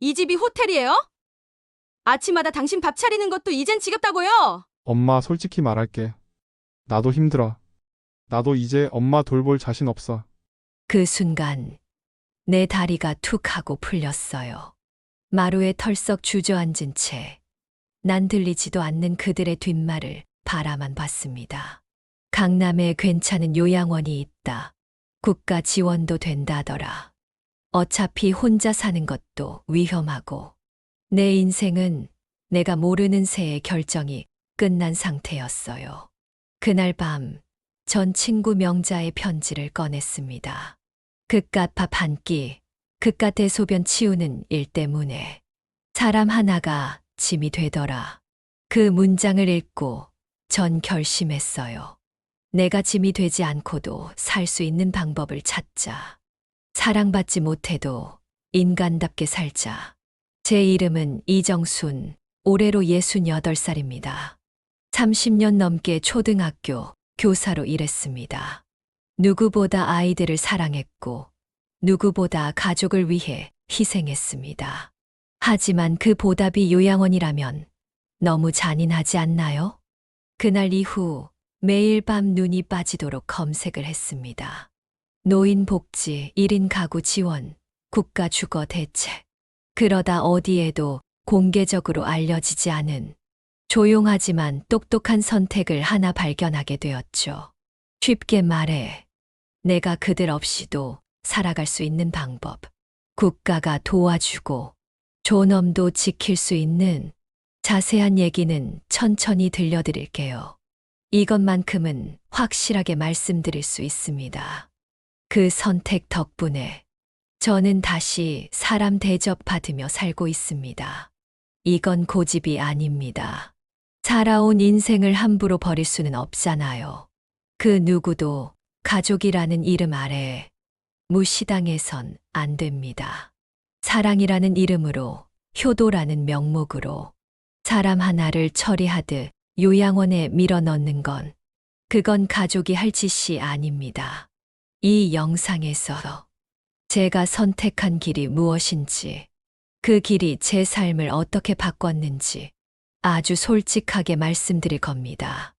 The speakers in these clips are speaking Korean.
이 집이 호텔이에요? 아침마다 당신 밥 차리는 것도 이젠 지겹다고요? 엄마, 솔직히 말할게. 나도 힘들어. 나도 이제 엄마 돌볼 자신 없어. 그 순간 내 다리가 툭 하고 풀렸어요. 마루에 털썩 주저앉은 채 난 들리지도 않는 그들의 뒷말을 바라만 봤습니다. 강남에 괜찮은 요양원이 있다. 국가 지원도 된다더라. 어차피 혼자 사는 것도 위험하고 내 인생은 내가 모르는 새의 결정이 끝난 상태였어요. 그날 밤 전 친구 명자의 편지를 꺼냈습니다. 그깟 밥 한 끼, 그깟 대소변 치우는 일 때문에 사람 하나가 짐이 되더라. 그 문장을 읽고 전 결심했어요. 내가 짐이 되지 않고도 살 수 있는 방법을 찾자. 사랑받지 못해도 인간답게 살자. 제 이름은 이정순, 올해로 68살입니다. 30년 넘게 초등학교 교사로 일했습니다. 누구보다 아이들을 사랑했고, 누구보다 가족을 위해 희생했습니다. 하지만 그 보답이 요양원이라면 너무 잔인하지 않나요? 그날 이후 매일 밤 눈이 빠지도록 검색을 했습니다. 노인복지, 1인 가구 지원, 국가 주거 대책. 그러다 어디에도 공개적으로 알려지지 않은 조용하지만 똑똑한 선택을 하나 발견하게 되었죠. 쉽게 말해, 내가 그들 없이도 살아갈 수 있는 방법. 국가가 도와주고 존엄도 지킬 수 있는 자세한 얘기는 천천히 들려드릴게요. 이것만큼은 확실하게 말씀드릴 수 있습니다. 그 선택 덕분에 저는 다시 사람 대접받으며 살고 있습니다. 이건 고집이 아닙니다. 살아온 인생을 함부로 버릴 수는 없잖아요. 그 누구도 가족이라는 이름 아래 무시당해선 안 됩니다. 사랑이라는 이름으로, 효도라는 명목으로 사람 하나를 처리하듯 요양원에 밀어넣는 건, 그건 가족이 할 짓이 아닙니다. 이 영상에서 제가 선택한 길이 무엇인지, 그 길이 제 삶을 어떻게 바꿨는지 아주 솔직하게 말씀드릴 겁니다.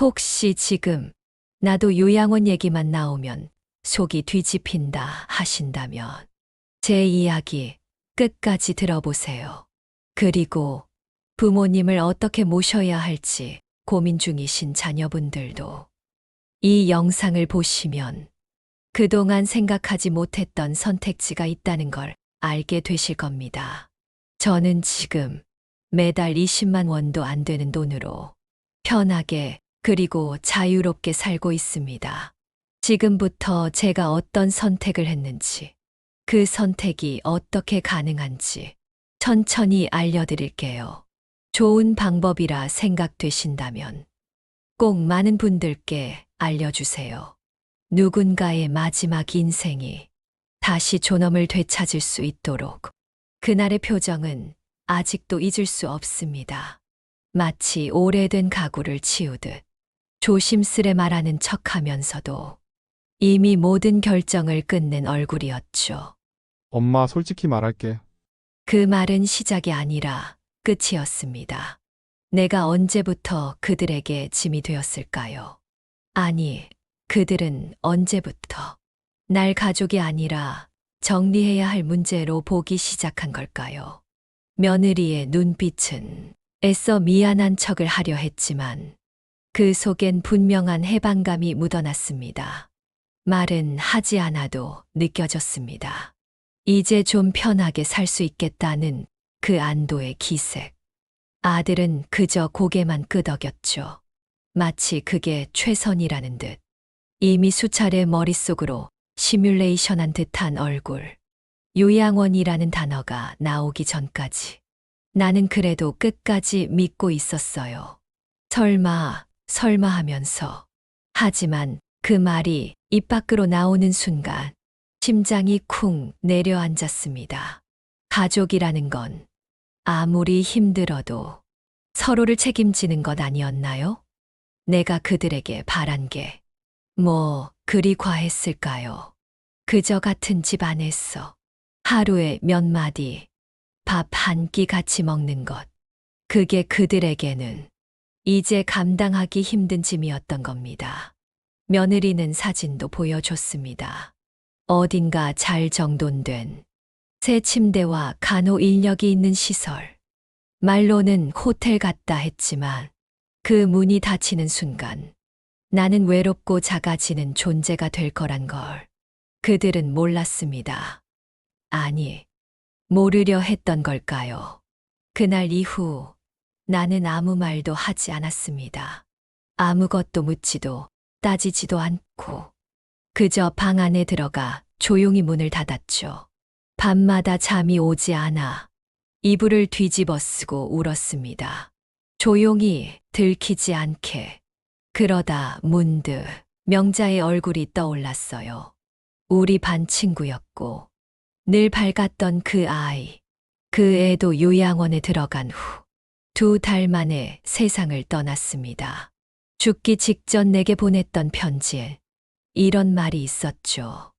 혹시 지금 나도 요양원 얘기만 나오면 속이 뒤집힌다 하신다면 제 이야기 끝까지 들어보세요. 그리고 부모님을 어떻게 모셔야 할지 고민 중이신 자녀분들도 이 영상을 보시면 그동안 생각하지 못했던 선택지가 있다는 걸 알게 되실 겁니다. 저는 지금 매달 20만 원도 안 되는 돈으로 편하게 그리고 자유롭게 살고 있습니다. 지금부터 제가 어떤 선택을 했는지, 그 선택이 어떻게 가능한지 천천히 알려드릴게요. 좋은 방법이라 생각되신다면 꼭 많은 분들께 알려주세요. 누군가의 마지막 인생이 다시 존엄을 되찾을 수 있도록. 그날의 표정은 아직도 잊을 수 없습니다. 마치 오래된 가구를 치우듯 조심스레 말하는 척하면서도 이미 모든 결정을 끝낸 얼굴이었죠. 엄마, 솔직히 말할게. 그 말은 시작이 아니라 끝이었습니다. 내가 언제부터 그들에게 짐이 되었을까요? 아니, 그들은 언제부터 날 가족이 아니라 정리해야 할 문제로 보기 시작한 걸까요? 며느리의 눈빛은 애써 미안한 척을 하려 했지만 그 속엔 분명한 해방감이 묻어났습니다. 말은 하지 않아도 느껴졌습니다. 이제 좀 편하게 살 수 있겠다는 그 안도의 기색. 아들은 그저 고개만 끄덕였죠. 마치 그게 최선이라는 듯. 이미 수차례 머릿속으로 시뮬레이션한 듯한 얼굴. 요양원이라는 단어가 나오기 전까지 나는 그래도 끝까지 믿고 있었어요. 설마 하면서. 하지만 그 말이 입 밖으로 나오는 순간 심장이 쿵 내려앉았습니다. 가족이라는 건 아무리 힘들어도 서로를 책임지는 것 아니었나요? 내가 그들에게 바란 게 뭐 그리 과했을까요? 그저 같은 집 안에서 하루에 몇 마디, 밥 한 끼 같이 먹는 것. 그게 그들에게는 이제 감당하기 힘든 짐이었던 겁니다. 며느리는 사진도 보여줬습니다. 어딘가 잘 정돈된 새 침대와 간호 인력이 있는 시설. 말로는 호텔 같다 했지만 그 문이 닫히는 순간 나는 외롭고 작아지는 존재가 될 거란 걸 그들은 몰랐습니다. 아니, 모르려 했던 걸까요? 그날 이후 나는 아무 말도 하지 않았습니다. 아무것도 묻지도 따지지도 않고 그저 방 안에 들어가 조용히 문을 닫았죠. 밤마다 잠이 오지 않아 이불을 뒤집어 쓰고 울었습니다. 조용히 들키지 않게. 그러다 문득 명자의 얼굴이 떠올랐어요. 우리 반 친구였고 늘 밝았던 그 아이. 그 애도 요양원에 들어간 후 2달 만에 세상을 떠났습니다. 죽기 직전 내게 보냈던 편지에 이런 말이 있었죠.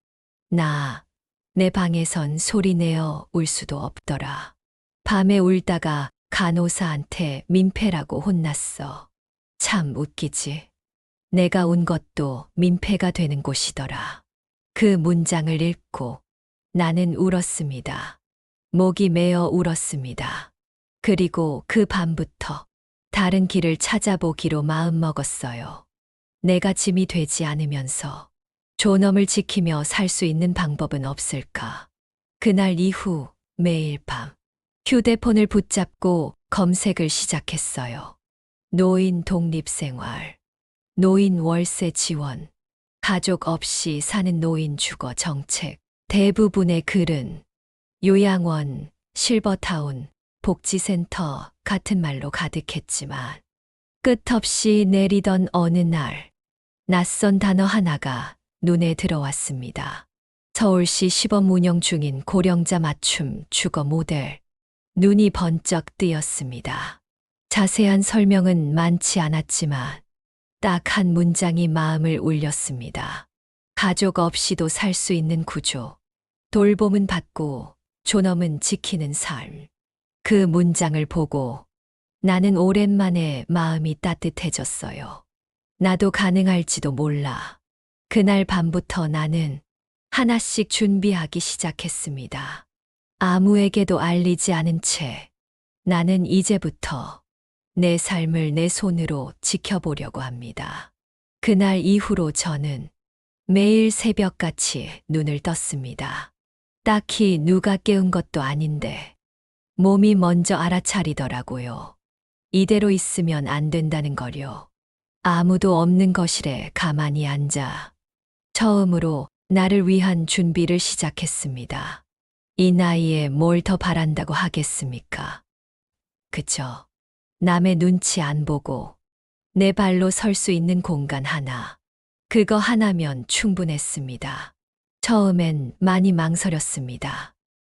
내 방에선 소리 내어 울 수도 없더라. 밤에 울다가 간호사한테 민폐라고 혼났어. 참 웃기지. 내가 운 것도 민폐가 되는 곳이더라. 그 문장을 읽고 나는 울었습니다. 목이 메어 울었습니다. 그리고 그 밤부터 다른 길을 찾아보기로 마음먹었어요. 내가 짐이 되지 않으면서 존엄을 지키며 살 수 있는 방법은 없을까. 그날 이후 매일 밤 휴대폰을 붙잡고 검색을 시작했어요. 노인 독립생활, 노인 월세 지원, 가족 없이 사는 노인 주거 정책. 대부분의 글은 요양원, 실버타운, 복지센터 같은 말로 가득했지만 끝없이 내리던 어느 날 낯선 단어 하나가 눈에 들어왔습니다. 서울시 시범 운영 중인 고령자 맞춤 주거 모델. 눈이 번쩍 뜨였습니다. 자세한 설명은 많지 않았지만 딱 한 문장이 마음을 울렸습니다. 가족 없이도 살 수 있는 구조. 돌봄은 받고 존엄은 지키는 삶. 그 문장을 보고 나는 오랜만에 마음이 따뜻해졌어요. 나도 가능할지도 몰라. 그날 밤부터 나는 하나씩 준비하기 시작했습니다. 아무에게도 알리지 않은 채 나는 이제부터 내 삶을 내 손으로 지켜보려고 합니다. 그날 이후로 저는 매일 새벽같이 눈을 떴습니다. 딱히 누가 깨운 것도 아닌데 몸이 먼저 알아차리더라고요. 이대로 있으면 안 된다는 거요. 아무도 없는 거실에 가만히 앉아 처음으로 나를 위한 준비를 시작했습니다. 이 나이에 뭘 더 바란다고 하겠습니까? 그저 남의 눈치 안 보고 내 발로 설 수 있는 공간 하나. 그거 하나면 충분했습니다. 처음엔 많이 망설였습니다.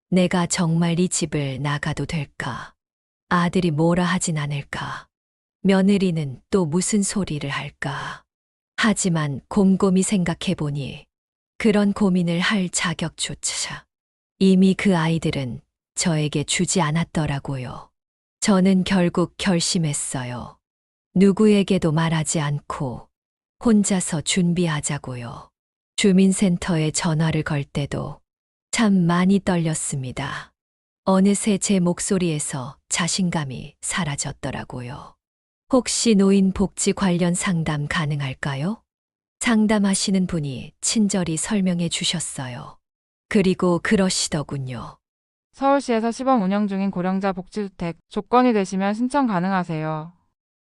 내가 정말 이 집을 나가도 될까? 아들이 뭐라 하진 않을까? 며느리는 또 무슨 소리를 할까? 하지만 곰곰이 생각해보니 그런 고민을 할 자격조차 이미 그 아이들은 저에게 주지 않았더라고요. 저는 결국 결심했어요. 누구에게도 말하지 않고 혼자서 준비하자고요. 주민센터에 전화를 걸 때도 참 많이 떨렸습니다. 어느새 제 목소리에서 자신감이 사라졌더라고요. 혹시 노인 복지 관련 상담 가능할까요? 상담하시는 분이 친절히 설명해 주셨어요. 그리고 그러시더군요. 서울시에서 시범 운영 중인 고령자 복지주택 조건이 되시면 신청 가능하세요.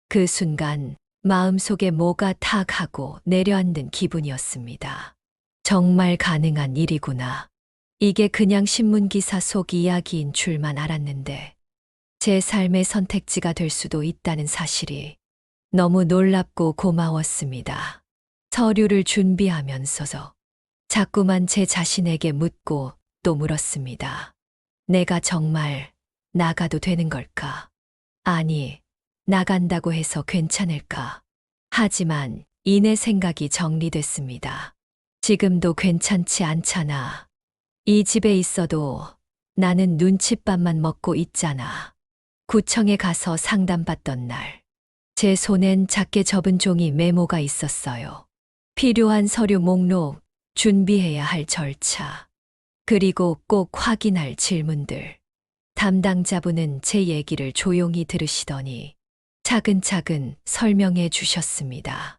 그 순간 마음속에 뭐가 탁 하고 내려앉는 기분이었습니다. 정말 가능한 일이구나. 이게 그냥 신문기사 속 이야기인 줄만 알았는데 제 삶의 선택지가 될 수도 있다는 사실이 너무 놀랍고 고마웠습니다. 서류를 준비하면서 자꾸만 제 자신에게 묻고 또 물었습니다. 내가 정말 나가도 되는 걸까? 아니, 나간다고 해서 괜찮을까? 하지만 이내 생각이 정리됐습니다. 지금도 괜찮지 않잖아. 이 집에 있어도 나는 눈칫밥만 먹고 있잖아. 구청에 가서 상담받던 날, 제 손엔 작게 접은 종이 메모가 있었어요. 필요한 서류 목록, 준비해야 할 절차, 그리고 꼭 확인할 질문들. 담당자분은 제 얘기를 조용히 들으시더니 차근차근 설명해 주셨습니다.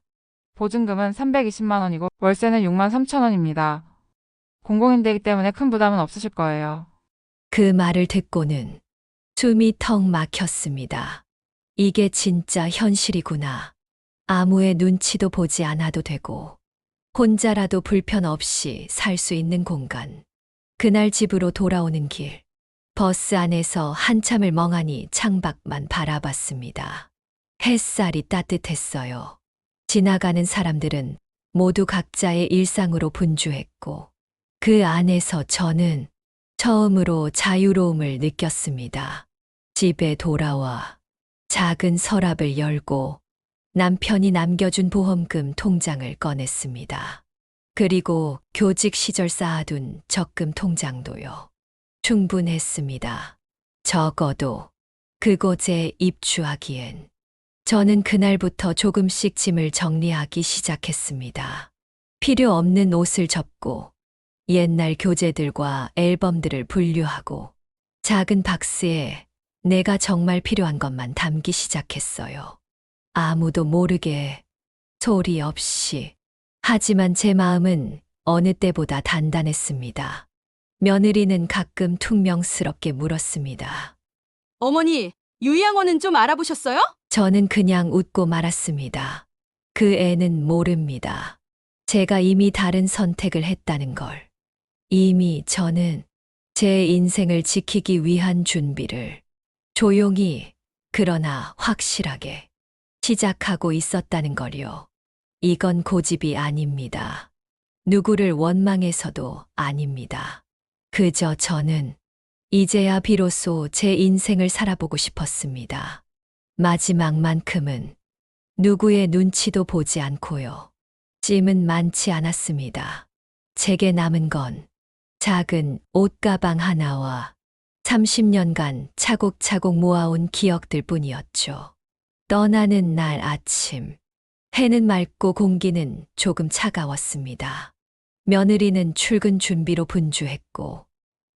보증금은 320만 원이고 월세는 6만 3천 원입니다. 공공임대이기 때문에 큰 부담은 없으실 거예요. 그 말을 듣고는 숨이 턱 막혔습니다. 이게 진짜 현실이구나. 아무의 눈치도 보지 않아도 되고 혼자라도 불편 없이 살 수 있는 공간. 그날 집으로 돌아오는 길, 버스 안에서 한참을 멍하니 창밖만 바라봤습니다. 햇살이 따뜻했어요. 지나가는 사람들은 모두 각자의 일상으로 분주했고 그 안에서 저는 처음으로 자유로움을 느꼈습니다. 집에 돌아와 작은 서랍을 열고 남편이 남겨준 보험금 통장을 꺼냈습니다. 그리고 교직 시절 쌓아둔 적금 통장도요. 충분했습니다. 적어도 그곳에 입주하기엔. 저는 그날부터 조금씩 짐을 정리하기 시작했습니다. 필요 없는 옷을 접고 옛날 교재들과 앨범들을 분류하고 작은 박스에 내가 정말 필요한 것만 담기 시작했어요. 아무도 모르게, 소리 없이. 하지만 제 마음은 어느 때보다 단단했습니다. 며느리는 가끔 퉁명스럽게 물었습니다. 어머니, 유양원은 좀 알아보셨어요? 저는 그냥 웃고 말았습니다. 그 애는 모릅니다. 제가 이미 다른 선택을 했다는 걸. 이미 저는 제 인생을 지키기 위한 준비를 조용히, 그러나 확실하게 시작하고 있었다는 걸요. 이건 고집이 아닙니다. 누구를 원망해서도 아닙니다. 그저 저는 이제야 비로소 제 인생을 살아보고 싶었습니다. 마지막만큼은 누구의 눈치도 보지 않고요. 짐은 많지 않았습니다. 제게 남은 건 작은 옷가방 하나와 30년간 차곡차곡 모아온 기억들 뿐이었죠. 떠나는 날 아침, 해는 맑고 공기는 조금 차가웠습니다. 며느리는 출근 준비로 분주했고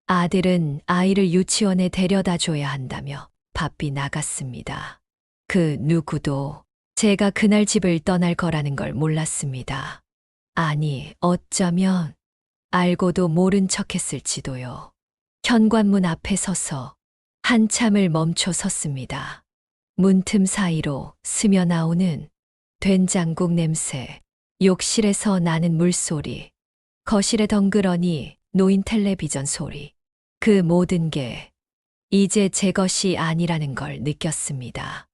아들은 아이를 유치원에 데려다 줘야 한다며 바삐 나갔습니다. 그 누구도 제가 그날 집을 떠날 거라는 걸 몰랐습니다. 아니, 어쩌면 알고도 모른 척 했을지도요. 현관문 앞에 서서 한참을 멈춰 섰습니다. 문틈 사이로 스며 나오는 된장국 냄새, 욕실에서 나는 물소리, 거실에 덩그러니 놓인 텔레비전 소리. 그 모든 게 이제 제 것이 아니라는 걸 느꼈습니다.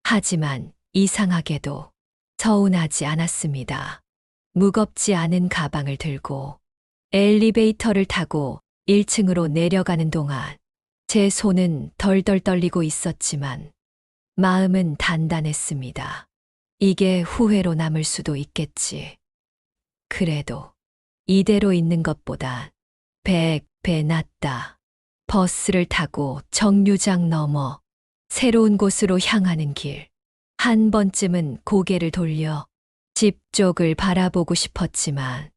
하지만 이상하게도 서운하지 않았습니다. 무겁지 않은 가방을 들고 엘리베이터를 타고 1층으로 내려가는 동안 제 손은 덜덜 떨리고 있었지만 마음은 단단했습니다. 이게 후회로 남을 수도 있겠지. 그래도 이대로 있는 것보다 100배 낫다. 버스를 타고 정류장 넘어 새로운 곳으로 향하는 길. 한 번쯤은 고개를 돌려 집 쪽을 바라보고 싶었지만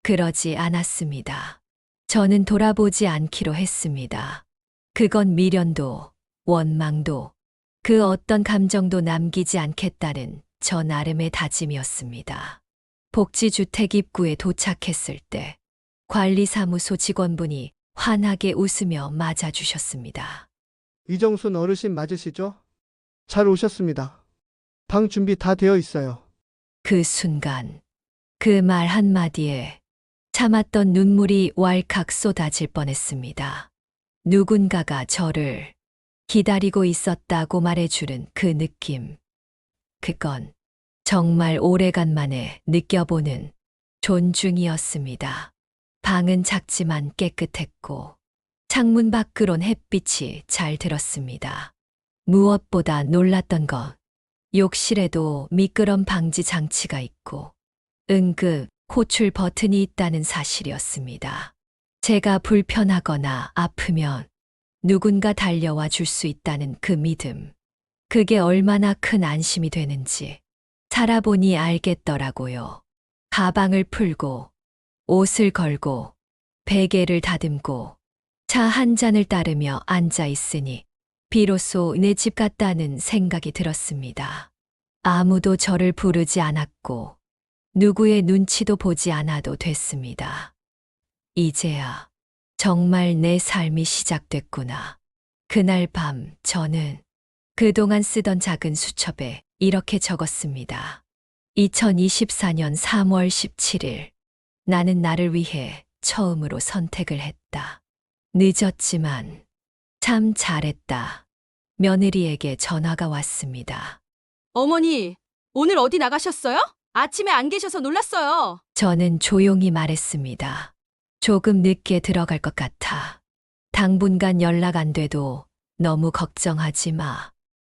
그러지 않았습니다. 저는 돌아보지 않기로 했습니다. 그건 미련도 원망도 그 어떤 감정도 남기지 않겠다는 저 나름의 다짐이었습니다. 복지주택 입구에 도착했을 때 관리사무소 직원분이 환하게 웃으며 맞아주셨습니다. 이정순 어르신 맞으시죠? 잘 오셨습니다. 방 준비 다 되어 있어요. 그 순간 그 말 한마디에 참았던 눈물이 왈칵 쏟아질 뻔했습니다. 누군가가 저를 기다리고 있었다고 말해주는 그 느낌. 그건 정말 오래간만에 느껴보는 존중이었습니다. 방은 작지만 깨끗했고 창문 밖으론 햇빛이 잘 들었습니다. 무엇보다 놀랐던 건 욕실에도 미끄럼 방지 장치가 있고 응급 호출 버튼이 있다는 사실이었습니다. 제가 불편하거나 아프면 누군가 달려와 줄 수 있다는 그 믿음. 그게 얼마나 큰 안심이 되는지 살아보니 알겠더라고요. 가방을 풀고, 옷을 걸고, 베개를 다듬고, 차 한 잔을 따르며 앉아 있으니 비로소 내 집 같다는 생각이 들었습니다. 아무도 저를 부르지 않았고, 누구의 눈치도 보지 않아도 됐습니다. 이제야 정말 내 삶이 시작됐구나. 그날 밤 저는 그동안 쓰던 작은 수첩에 이렇게 적었습니다. 2024년 3월 17일. 나는 나를 위해 처음으로 선택을 했다. 늦었지만 참 잘했다. 며느리에게 전화가 왔습니다. 어머니, 오늘 어디 나가셨어요? 아침에 안 계셔서 놀랐어요. 저는 조용히 말했습니다. 조금 늦게 들어갈 것 같아. 당분간 연락 안 돼도 너무 걱정하지 마.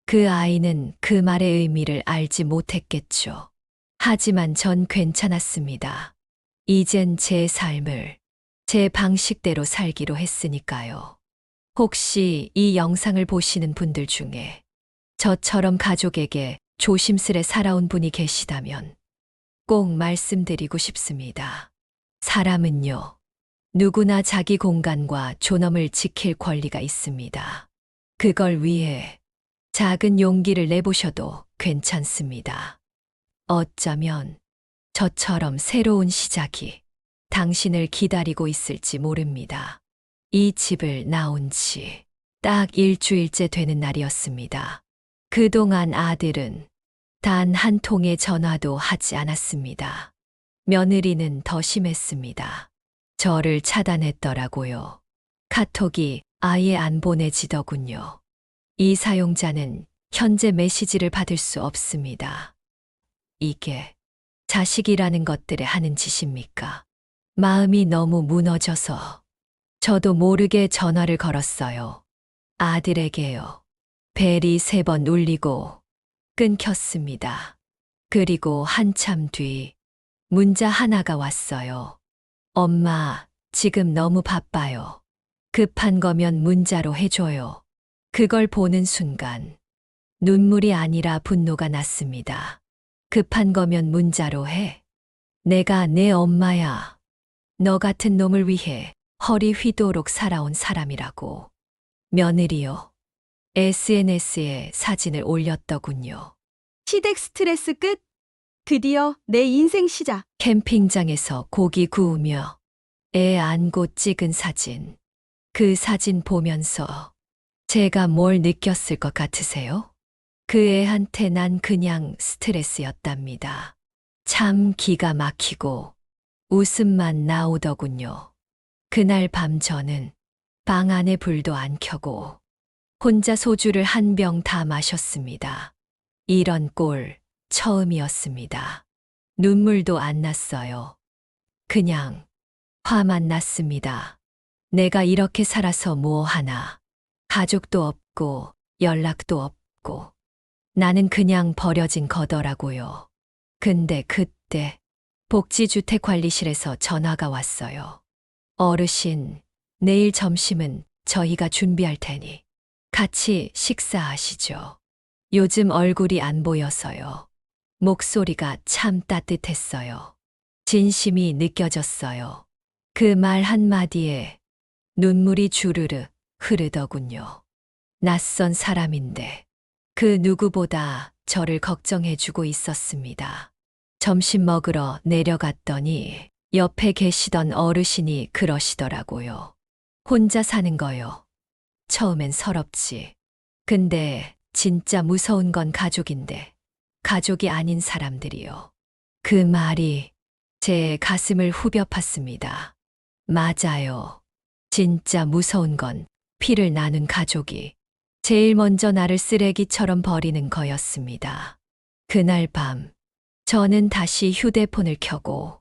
그 아이는 그 말의 의미를 알지 못했겠죠. 하지만 전 괜찮았습니다. 이젠 제 삶을 제 방식대로 살기로 했으니까요. 혹시 이 영상을 보시는 분들 중에 저처럼 가족에게 조심스레 살아온 분이 계시다면 꼭 말씀드리고 싶습니다. 사람은요, 누구나 자기 공간과 존엄을 지킬 권리가 있습니다. 그걸 위해 작은 용기를 내보셔도 괜찮습니다. 어쩌면 저처럼 새로운 시작이 당신을 기다리고 있을지 모릅니다. 이 집을 나온 지 딱 일주일째 되는 날이었습니다. 그동안 아들은 단 한 통의 전화도 하지 않았습니다. 며느리는 더 심했습니다. 저를 차단했더라고요. 카톡이 아예 안 보내지더군요. 이 사용자는 현재 메시지를 받을 수 없습니다. 이게 자식이라는 것들에 하는 짓입니까? 마음이 너무 무너져서 저도 모르게 전화를 걸었어요. 아들에게요. 벨이 3번 울리고 끊겼습니다. 그리고 한참 뒤 문자 하나가 왔어요. 엄마, 지금 너무 바빠요. 급한 거면 문자로 해줘요. 그걸 보는 순간 눈물이 아니라 분노가 났습니다. 급한 거면 문자로 해. 내가 내 엄마야. 너 같은 놈을 위해 허리 휘도록 살아온 사람이라고. 며느리요. SNS에 사진을 올렸더군요. 시댁 스트레스 끝. 드디어 내 인생 시작. 캠핑장에서 고기 구우며 애 안고 찍은 사진. 그 사진 보면서 제가 뭘 느꼈을 것 같으세요? 그 애한테 난 그냥 스트레스였답니다. 참 기가 막히고 웃음만 나오더군요. 그날 밤 저는 방 안에 불도 안 켜고 혼자 소주를 한 병 다 마셨습니다. 이런 꼴 처음이었습니다. 눈물도 안 났어요. 그냥 화만 났습니다. 내가 이렇게 살아서 뭐 하나. 가족도 없고 연락도 없고 나는 그냥 버려진 거더라고요. 근데 그때 복지주택관리실에서 전화가 왔어요. 어르신, 내일 점심은 저희가 준비할 테니 같이 식사하시죠. 요즘 얼굴이 안 보여서요. 목소리가 참 따뜻했어요. 진심이 느껴졌어요. 그 말 한마디에 눈물이 주르르 흐르더군요. 낯선 사람인데 그 누구보다 저를 걱정해주고 있었습니다. 점심 먹으러 내려갔더니 옆에 계시던 어르신이 그러시더라고요. 혼자 사는 거요. 처음엔 서럽지. 근데 진짜 무서운 건 가족인데 가족이 아닌 사람들이요. 그 말이 제 가슴을 후벼 팠습니다. 맞아요. 진짜 무서운 건 피를 나눈 가족이 제일 먼저 나를 쓰레기처럼 버리는 거였습니다. 그날 밤 저는 다시 휴대폰을 켜고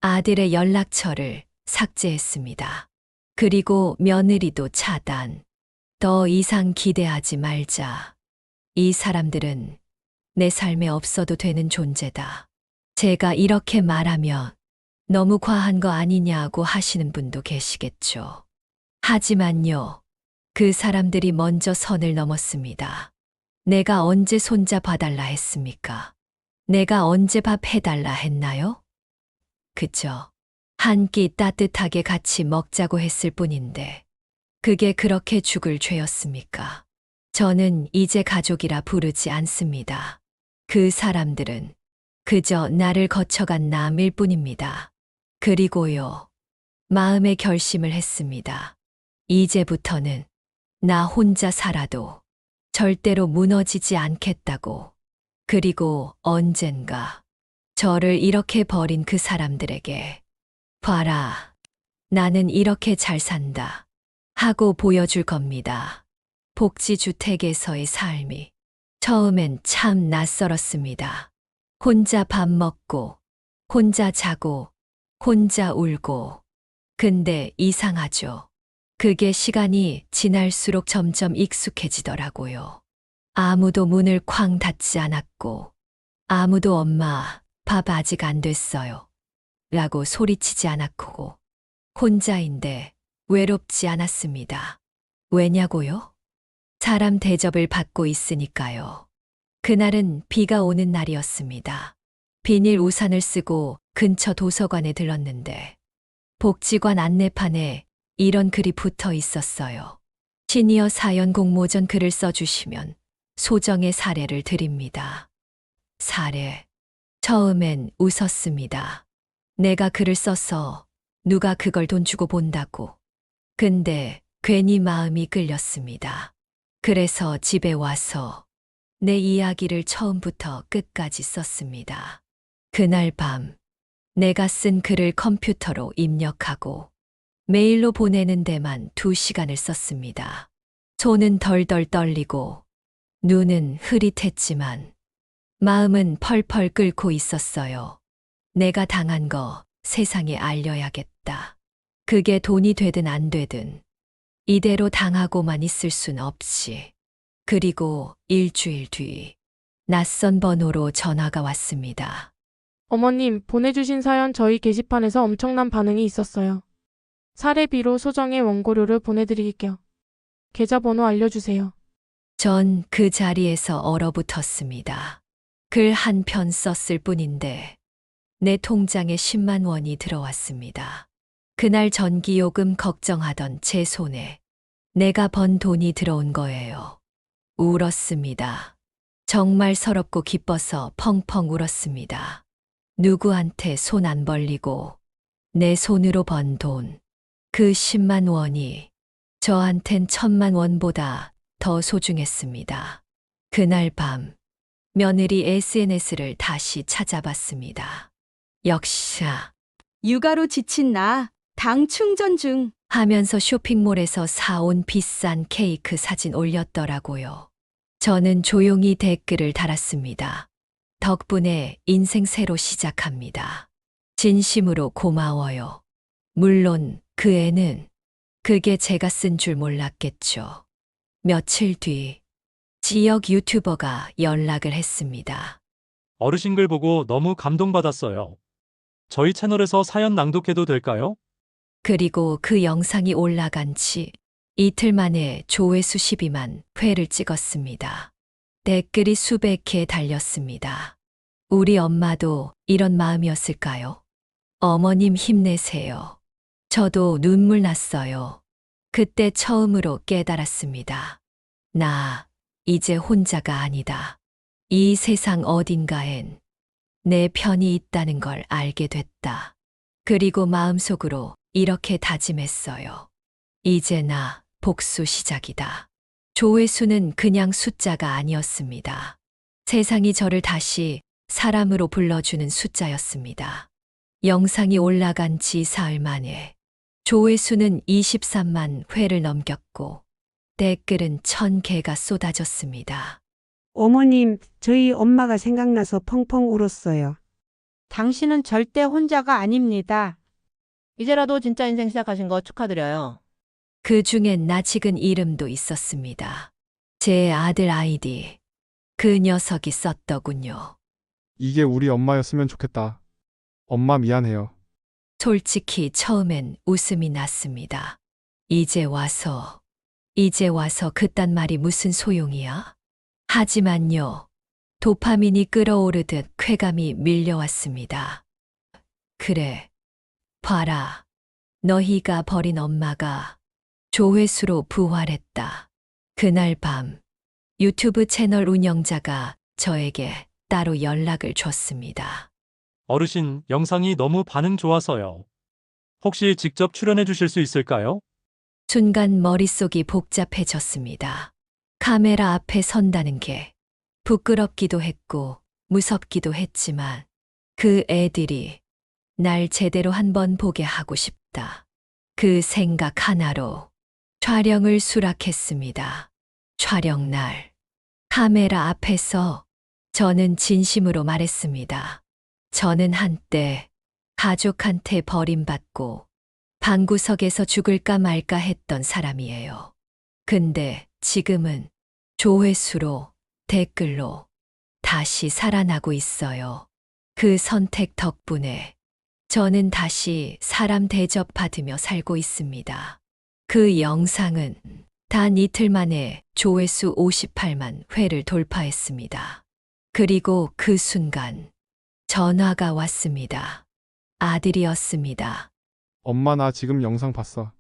아들의 연락처를 삭제했습니다. 그리고 며느리도 차단. 더 이상 기대하지 말자. 이 사람들은 내 삶에 없어도 되는 존재다. 제가 이렇게 말하면 너무 과한 거 아니냐고 하시는 분도 계시겠죠. 하지만요, 그 사람들이 먼저 선을 넘었습니다. 내가 언제 손자 봐달라 했습니까? 내가 언제 밥 해달라 했나요? 그저 한 끼 따뜻하게 같이 먹자고 했을 뿐인데 그게 그렇게 죽을 죄였습니까? 저는 이제 가족이라 부르지 않습니다. 그 사람들은 그저 나를 거쳐간 남일 뿐입니다. 그리고요, 마음의 결심을 했습니다. 이제부터는 나 혼자 살아도 절대로 무너지지 않겠다고. 그리고 언젠가 저를 이렇게 버린 그 사람들에게 봐라, 나는 이렇게 잘 산다 하고 보여줄 겁니다. 복지주택에서의 삶이 처음엔 참 낯설었습니다. 혼자 밥 먹고, 혼자 자고, 혼자 울고. 근데 이상하죠. 그게 시간이 지날수록 점점 익숙해지더라고요. 아무도 문을 쾅 닫지 않았고, 아무도 엄마, 밥 아직 안 됐어요 라고 소리치지 않았고, 혼자인데 외롭지 않았습니다. 왜냐고요? 사람 대접을 받고 있으니까요. 그날은 비가 오는 날이었습니다. 비닐 우산을 쓰고 근처 도서관에 들렀는데 복지관 안내판에 이런 글이 붙어 있었어요. 시니어 사연 공모전 글을 써주시면 소정의 사례를 드립니다. 사례. 처음엔 웃었습니다. 내가 글을 써서 누가 그걸 돈 주고 본다고. 근데 괜히 마음이 끌렸습니다. 그래서 집에 와서 내 이야기를 처음부터 끝까지 썼습니다. 그날 밤 내가 쓴 글을 컴퓨터로 입력하고 메일로 보내는 데만 2시간을 썼습니다. 손은 덜덜 떨리고 눈은 흐릿했지만 마음은 펄펄 끓고 있었어요. 내가 당한 거 세상에 알려야겠다. 그게 돈이 되든 안 되든 이대로 당하고만 있을 순 없지. 그리고 일주일 뒤 낯선 번호로 전화가 왔습니다. 어머님, 보내주신 사연 저희 게시판에서 엄청난 반응이 있었어요. 사례비로 소정의 원고료를 보내드릴게요. 계좌번호 알려주세요. 전 그 자리에서 얼어붙었습니다. 글 한 편 썼을 뿐인데 내 통장에 10만 원이 들어왔습니다. 그날 전기요금 걱정하던 제 손에 내가 번 돈이 들어온 거예요. 울었습니다. 정말 서럽고 기뻐서 펑펑 울었습니다. 누구한테 손 안 벌리고 내 손으로 번 돈, 그 10만 원이 저한텐 1000만 원보다 더 소중했습니다. 그날 밤 며느리 SNS를 다시 찾아봤습니다. 역시나 육아로 지친 나, 당 충전 중. 하면서 쇼핑몰에서 사온 비싼 케이크 사진 올렸더라고요. 저는 조용히 댓글을 달았습니다. 덕분에 인생 새로 시작합니다. 진심으로 고마워요. 물론 그 애는 그게 제가 쓴 줄 몰랐겠죠. 며칠 뒤 지역 유튜버가 연락을 했습니다. 어르신 글 보고 너무 감동받았어요. 저희 채널에서 사연 낭독해도 될까요? 그리고 그 영상이 올라간 지 이틀 만에 조회수 12만 회를 찍었습니다. 댓글이 수백 개 달렸습니다. 우리 엄마도 이런 마음이었을까요? 어머님 힘내세요. 저도 눈물 났어요. 그때 처음으로 깨달았습니다. 나 이제 혼자가 아니다. 이 세상 어딘가엔 내 편이 있다는 걸 알게 됐다. 그리고 마음속으로 이렇게 다짐했어요. 이제 나 복수 시작이다. 조회수는 그냥 숫자가 아니었습니다. 세상이 저를 다시 사람으로 불러주는 숫자였습니다. 영상이 올라간 지 사흘 만에 조회수는 23만 회를 넘겼고 댓글은 1000개가 쏟아졌습니다. 어머님, 저희 엄마가 생각나서 펑펑 울었어요. 당신은 절대 혼자가 아닙니다. 이제라도 진짜 인생 시작하신 거 축하드려요. 그 중엔 낯익은 이름도 있었습니다. 제 아들 아이디. 그 녀석이 썼더군요. 이게 우리 엄마였으면 좋겠다. 엄마 미안해요. 솔직히 처음엔 웃음이 났습니다. 이제 와서 이제 와서 그딴 말이 무슨 소용이야? 하지만요. 도파민이 끓어오르듯 쾌감이 밀려왔습니다. 그래. 봐라. 너희가 버린 엄마가 조회수로 부활했다. 그날 밤 유튜브 채널 운영자가 저에게 따로 연락을 줬습니다. 어르신, 영상이 너무 반응 좋아서요. 혹시 직접 출연해 주실 수 있을까요? 순간 머릿속이 복잡해졌습니다. 카메라 앞에 선다는 게 부끄럽기도 했고 무섭기도 했지만 그 애들이 날 제대로 한번 보게 하고 싶다. 그 생각 하나로 촬영을 수락했습니다. 촬영 날 카메라 앞에서 저는 진심으로 말했습니다. 저는 한때 가족한테 버림받고 방구석에서 죽을까 말까 했던 사람이에요. 근데 지금은 조회수로 댓글로 다시 살아나고 있어요. 그 선택 덕분에 저는 다시 사람 대접받으며 살고 있습니다. 그 영상은 단 이틀 만에 조회수 58만 회를 돌파했습니다. 그리고 그 순간 전화가 왔습니다. 아들이었습니다. 엄마, 나 지금 영상 봤어.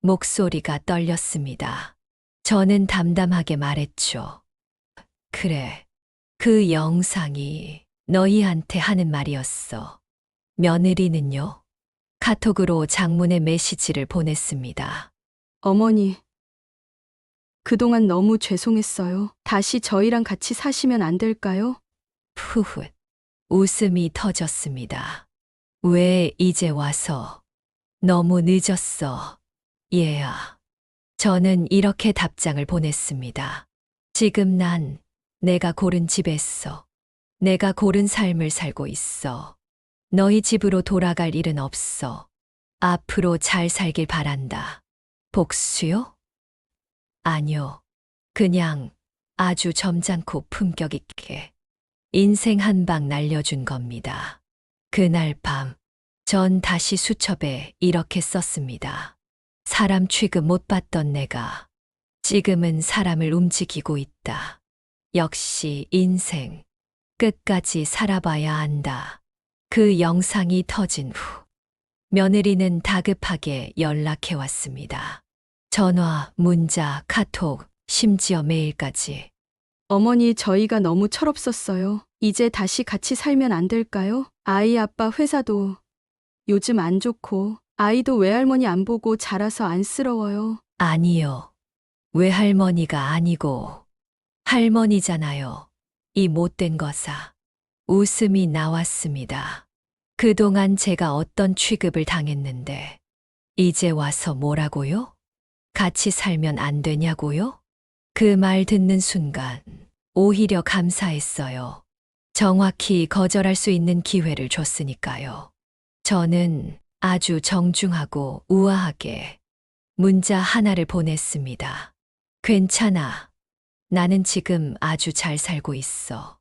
목소리가 떨렸습니다. 저는 담담하게 말했죠. 그래. 그 영상이 너희한테 하는 말이었어. 며느리는요? 카톡으로 장문의 메시지를 보냈습니다. 어머니, 그동안 너무 죄송했어요. 다시 저희랑 같이 사시면 안 될까요? 푸훗. 웃음이 터졌습니다. 왜 이제 와서? 너무 늦었어. 얘야. 저는 이렇게 답장을 보냈습니다. 지금 난 내가 고른 집에서 내가 고른 삶을 살고 있어. 너희 집으로 돌아갈 일은 없어. 앞으로 잘 살길 바란다. 복수요? 아니요. 그냥 아주 점잖고 품격 있게 인생 한 방 날려준 겁니다. 그날 밤, 전 다시 수첩에 이렇게 썼습니다. 사람 취급 못 받던 내가 지금은 사람을 움직이고 있다. 역시 인생 끝까지 살아봐야 한다. 그 영상이 터진 후 며느리는 다급하게 연락해 왔습니다. 전화, 문자, 카톡, 심지어 메일까지. 어머니, 저희가 너무 철없었어요. 이제 다시 같이 살면 안 될까요? 아이 아빠 회사도 요즘 안 좋고 아이도 외할머니 안 보고 자라서 안쓰러워요. 아니요. 외할머니가 아니고 할머니잖아요. 이 못된 거사. 웃음이 나왔습니다. 그동안 제가 어떤 취급을 당했는데 이제 와서 뭐라고요? 같이 살면 안 되냐고요? 그 말 듣는 순간 오히려 감사했어요. 정확히 거절할 수 있는 기회를 줬으니까요. 저는 아주 정중하고 우아하게 문자 하나를 보냈습니다. 괜찮아. 나는 지금 아주 잘 살고 있어.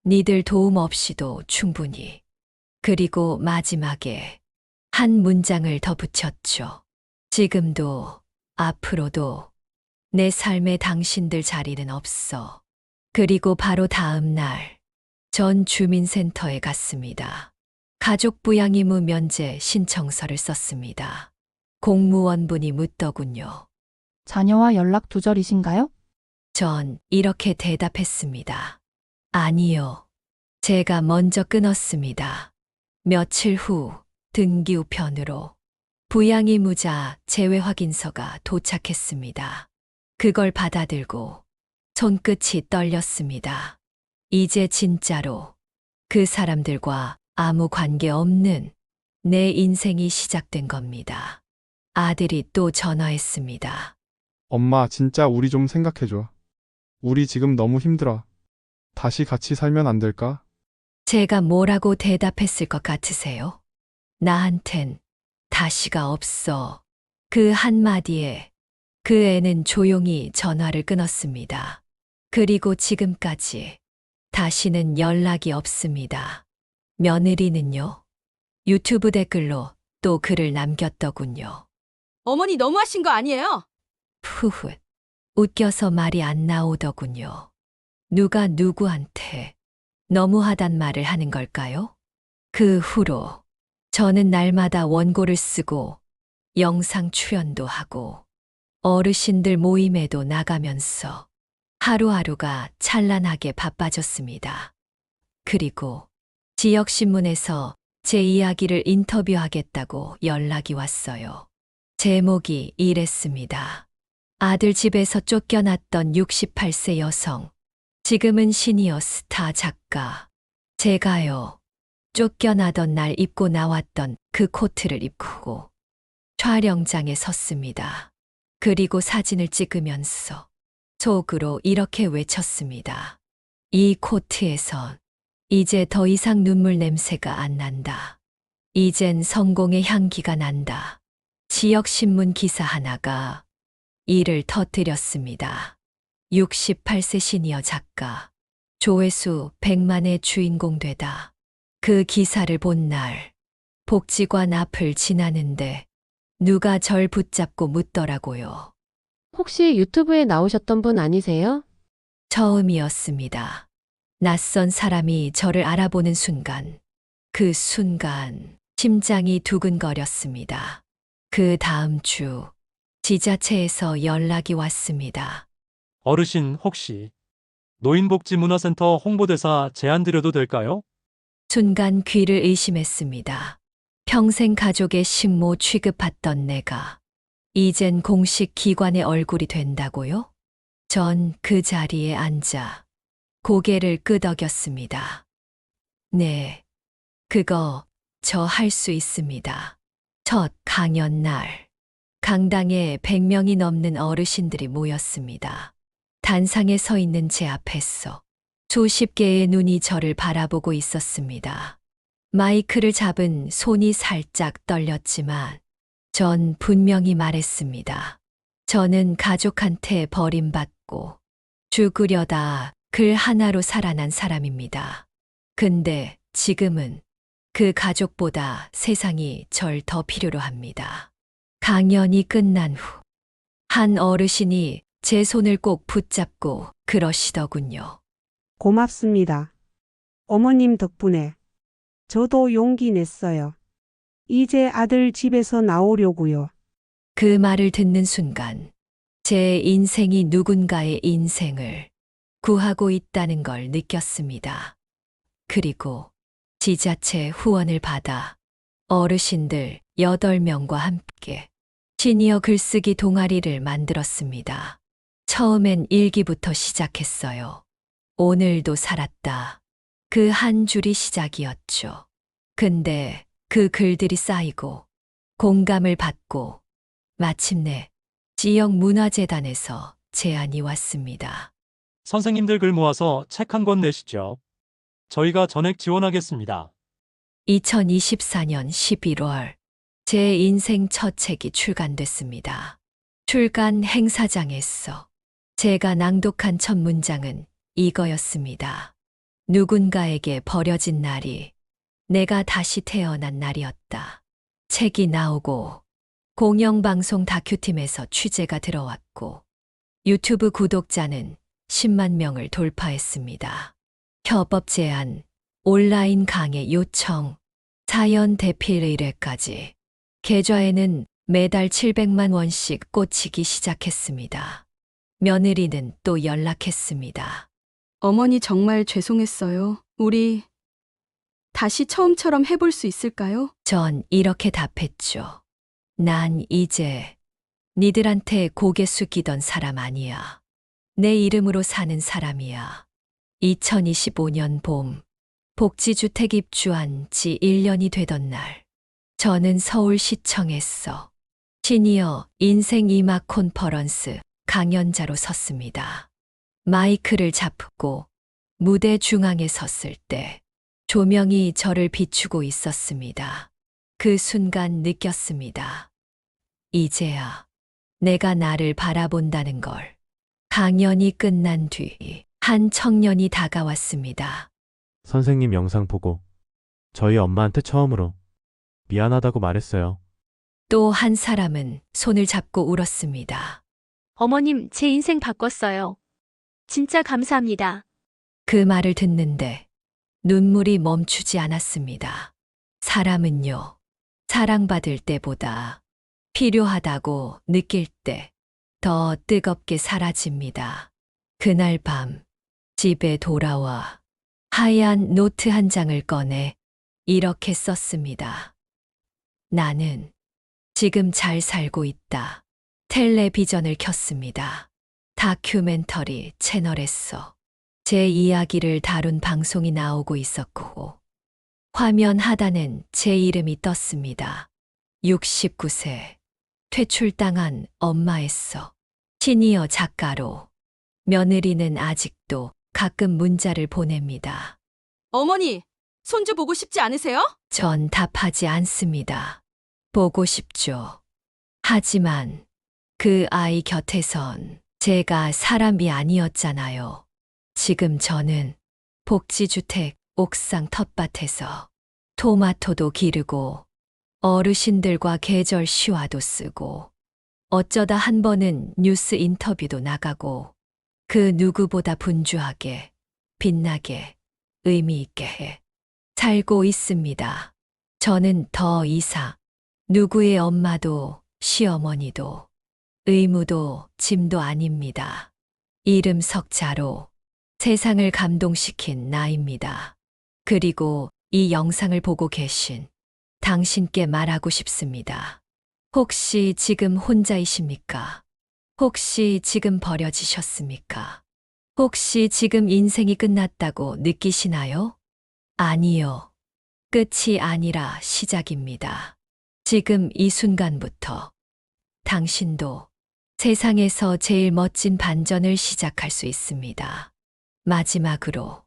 니들 도움 없이도 충분히. 그리고 마지막에 한 문장을 더 붙였죠. 지금도 앞으로도 내 삶에 당신들 자리는 없어. 그리고 바로 다음 날 전 주민센터에 갔습니다. 가족 부양 의무 면제 신청서를 썼습니다. 공무원분이 묻더군요. 자녀와 연락 두절이신가요? 전 이렇게 대답했습니다. 아니요. 제가 먼저 끊었습니다. 며칠 후 등기 우편으로 부양 의무자 제외 확인서가 도착했습니다. 그걸 받아들고 손끝이 떨렸습니다. 이제 진짜로 그 사람들과 아무 관계 없는 내 인생이 시작된 겁니다. 아들이 또 전화했습니다. 엄마, 진짜 우리 좀 생각해줘. 우리 지금 너무 힘들어. 다시 같이 살면 안 될까? 제가 뭐라고 대답했을 것 같으세요? 나한텐 다시가 없어. 그 한마디에 그 애는 조용히 전화를 끊었습니다. 그리고 지금까지 다시는 연락이 없습니다. 며느리는요? 유튜브 댓글로 또 글을 남겼더군요. 어머니 너무하신 거 아니에요? 푸훗. 웃겨서 말이 안 나오더군요. 누가 누구한테 너무하단 말을 하는 걸까요? 그 후로 저는 날마다 원고를 쓰고 영상 출연도 하고 어르신들 모임에도 나가면서 하루하루가 찬란하게 바빠졌습니다. 그리고 지역신문에서 제 이야기를 인터뷰하겠다고 연락이 왔어요. 제목이 이랬습니다. 아들 집에서 쫓겨났던 68세 여성. 지금은 시니어 스타 작가. 제가요, 쫓겨나던 날 입고 나왔던 그 코트를 입고 촬영장에 섰습니다. 그리고 사진을 찍으면서 속으로 이렇게 외쳤습니다. 이 코트에선 이제 더 이상 눈물 냄새가 안 난다. 이젠 성공의 향기가 난다. 지역신문 기사 하나가 이를 터뜨렸습니다. 68세 시니어 작가. 조회수 100만의 주인공 되다. 그 기사를 본 날, 복지관 앞을 지나는데 누가 절 붙잡고 묻더라고요. 혹시 유튜브에 나오셨던 분 아니세요? 처음이었습니다. 낯선 사람이 저를 알아보는 순간, 그 순간 심장이 두근거렸습니다. 그 다음 주 지자체에서 연락이 왔습니다. 어르신 혹시 노인복지문화센터 홍보대사 제안 드려도 될까요? 순간 귀를 의심했습니다. 평생 가족의 식모 취급받던 내가 이젠 공식 기관의 얼굴이 된다고요? 전 그 자리에 앉아 고개를 끄덕였습니다. 네, 그거 저 할 수 있습니다. 첫 강연 날, 강당에 100명이 넘는 어르신들이 모였습니다. 단상에 서 있는 제 앞에서 수십 개의 눈이 저를 바라보고 있었습니다. 마이크를 잡은 손이 살짝 떨렸지만 전 분명히 말했습니다. 저는 가족한테 버림받고 죽으려다 글 하나로 살아난 사람입니다. 근데 지금은 그 가족보다 세상이 절 더 필요로 합니다. 강연이 끝난 후 한 어르신이 제 손을 꼭 붙잡고 그러시더군요. 고맙습니다. 어머님 덕분에 저도 용기 냈어요. 이제 아들 집에서 나오려고요. 그 말을 듣는 순간 제 인생이 누군가의 인생을 구하고 있다는 걸 느꼈습니다. 그리고 지자체 후원을 받아 어르신들 8명과 함께 시니어 글쓰기 동아리를 만들었습니다. 처음엔 일기부터 시작했어요. 오늘도 살았다. 그 한 줄이 시작이었죠. 근데 그 글들이 쌓이고 공감을 받고 마침내 지역문화재단에서 제안이 왔습니다. 선생님들 글 모아서 책 한 권 내시죠. 저희가 전액 지원하겠습니다. 2024년 11월 제 인생 첫 책이 출간됐습니다. 출간 행사장에서 제가 낭독한 첫 문장은 이거였습니다. 누군가에게 버려진 날이 내가 다시 태어난 날이었다. 책이 나오고 공영방송 다큐팀에서 취재가 들어왔고 유튜브 구독자는 10만 명을 돌파했습니다. 협업 제안, 온라인 강의 요청, 사연 대필 의뢰까지 계좌에는 매달 700만 원씩 꽂히기 시작했습니다. 며느리는 또 연락했습니다. 어머니 정말 죄송했어요. 우리 다시 처음처럼 해볼 수 있을까요? 전 이렇게 답했죠. 난 이제 니들한테 고개 숙이던 사람 아니야. 내 이름으로 사는 사람이야. 2025년 봄, 복지주택 입주한 지 1년이 되던 날, 저는 서울시청에서 시니어 인생 이막 콘퍼런스 강연자로 섰습니다. 마이크를 잡고 무대 중앙에 섰을 때 조명이 저를 비추고 있었습니다. 그 순간 느꼈습니다. 이제야 내가 나를 바라본다는 걸. 강연이 끝난 뒤 한 청년이 다가왔습니다. 선생님 영상 보고 저희 엄마한테 처음으로 미안하다고 말했어요. 또 한 사람은 손을 잡고 울었습니다. 어머님, 제 인생 바꿨어요. 진짜 감사합니다. 그 말을 듣는데 눈물이 멈추지 않았습니다. 사람은요, 사랑받을 때보다 필요하다고 느낄 때 더 뜨겁게 사라집니다. 그날 밤 집에 돌아와 하얀 노트 한 장을 꺼내 이렇게 썼습니다. 나는 지금 잘 살고 있다. 텔레비전을 켰습니다. 다큐멘터리 채널에서 제 이야기를 다룬 방송이 나오고 있었고, 화면 하단엔 제 이름이 떴습니다. 69세, 퇴출당한 엄마에서 시니어 작가로. 며느리는 아직도 가끔 문자를 보냅니다. 어머니, 손주 보고 싶지 않으세요? 전 답하지 않습니다. 보고 싶죠. 하지만 그 아이 곁에선 제가 사람이 아니었잖아요. 지금 저는 복지주택 옥상 텃밭에서 토마토도 기르고 어르신들과 계절 시와도 쓰고 어쩌다 한 번은 뉴스 인터뷰도 나가고 그 누구보다 분주하게, 빛나게, 의미 있게 해 살고 있습니다. 저는 더 이상 누구의 엄마도 시어머니도 의무도 짐도 아닙니다. 이름 석자로 세상을 감동시킨 나입니다. 그리고 이 영상을 보고 계신 당신께 말하고 싶습니다. 혹시 지금 혼자이십니까? 혹시 지금 버려지셨습니까? 혹시 지금 인생이 끝났다고 느끼시나요? 아니요. 끝이 아니라 시작입니다. 지금 이 순간부터 당신도 세상에서 제일 멋진 반전을 시작할 수 있습니다. 마지막으로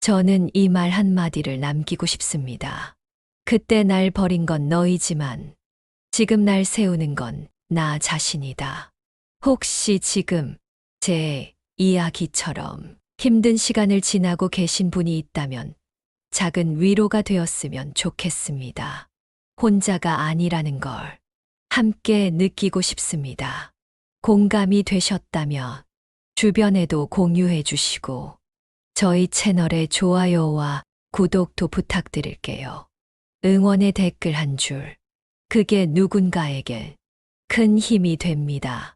저는 이 말 한마디를 남기고 싶습니다. 그때 날 버린 건 너이지만 지금 날 세우는 건 나 자신이다. 혹시 지금 제 이야기처럼 힘든 시간을 지나고 계신 분이 있다면 작은 위로가 되었으면 좋겠습니다. 혼자가 아니라는 걸 함께 느끼고 싶습니다. 공감이 되셨다면 주변에도 공유해 주시고 저희 채널에 좋아요와 구독도 부탁드릴게요. 응원의 댓글 한 줄, 그게 누군가에게 큰 힘이 됩니다.